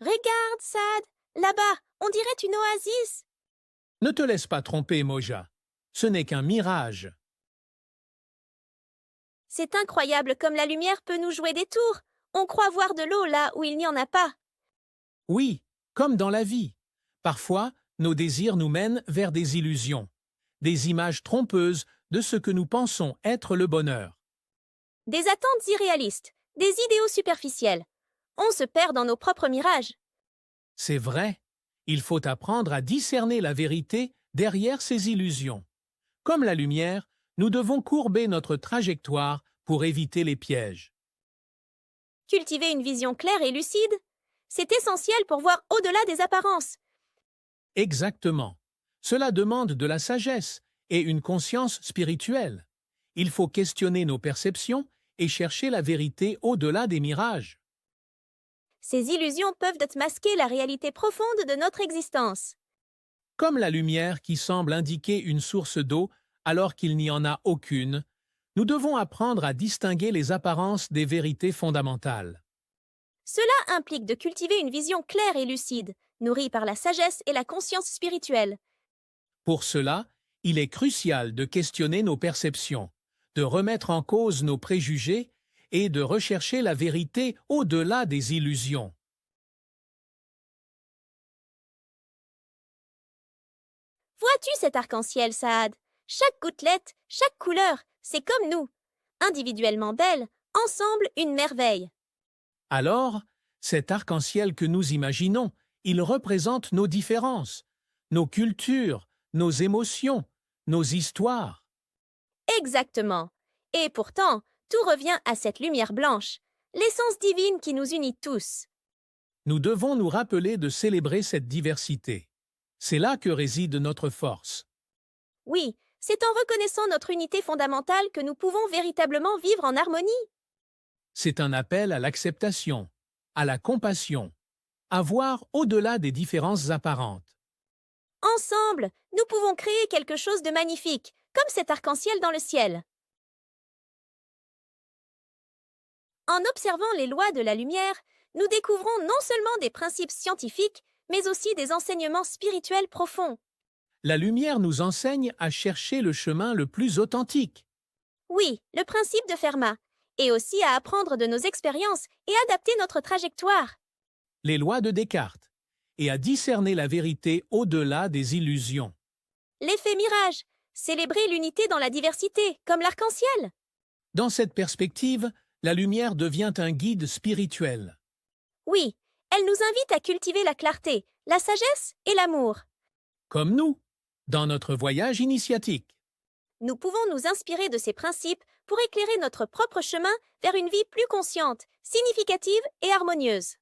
Regarde, Saad, là-bas, on dirait une oasis. Ne te laisse pas tromper, Moja. Ce n'est qu'un mirage. C'est incroyable comme la lumière peut nous jouer des tours. On croit voir de l'eau là où il n'y en a pas. Oui, comme dans la vie. Parfois, nos désirs nous mènent vers des illusions, des images trompeuses de ce que nous pensons être le bonheur. Des attentes irréalistes, des idéaux superficiels. On se perd dans nos propres mirages. C'est vrai, il faut apprendre à discerner la vérité derrière ces illusions. Comme la lumière, nous devons courber notre trajectoire pour éviter les pièges. Cultiver une vision claire et lucide, c'est essentiel pour voir au-delà des apparences. Exactement. Cela demande de la sagesse et une conscience spirituelle. Il faut questionner nos perceptions et chercher la vérité au-delà des mirages. Ces illusions peuvent masquer la réalité profonde de notre existence. Comme la lumière qui semble indiquer une source d'eau alors qu'il n'y en a aucune, nous devons apprendre à distinguer les apparences des vérités fondamentales. Cela implique de cultiver une vision claire et lucide, nourrie par la sagesse et la conscience spirituelle. Pour cela, il est crucial de questionner nos perceptions, de remettre en cause nos préjugés et de rechercher la vérité au-delà des illusions. Vois-tu cet arc-en-ciel, Saad? Chaque gouttelette, chaque couleur, c'est comme nous. Individuellement belle, ensemble une merveille. Alors, cet arc-en-ciel que nous imaginons, il représente nos différences, nos cultures, nos émotions, nos histoires. Exactement. Et pourtant, tout revient à cette lumière blanche, l'essence divine qui nous unit tous. Nous devons nous rappeler de célébrer cette diversité. C'est là que réside notre force. Oui, c'est en reconnaissant notre unité fondamentale que nous pouvons véritablement vivre en harmonie. C'est un appel à l'acceptation, à la compassion, à voir au-delà des différences apparentes. Ensemble, nous pouvons créer quelque chose de magnifique, comme cet arc-en-ciel dans le ciel. En observant les lois de la lumière, nous découvrons non seulement des principes scientifiques, mais aussi des enseignements spirituels profonds. La lumière nous enseigne à chercher le chemin le plus authentique. Oui, le principe de Fermat, et aussi à apprendre de nos expériences et adapter notre trajectoire. Les lois de Descartes, et à discerner la vérité au-delà des illusions. L'effet mirage, célébrer l'unité dans la diversité, comme l'arc-en-ciel. Dans cette perspective, la lumière devient un guide spirituel. Oui, elle nous invite à cultiver la clarté, la sagesse et l'amour. Comme nous, dans notre voyage initiatique. Nous pouvons nous inspirer de ces principes pour éclairer notre propre chemin vers une vie plus consciente, significative et harmonieuse.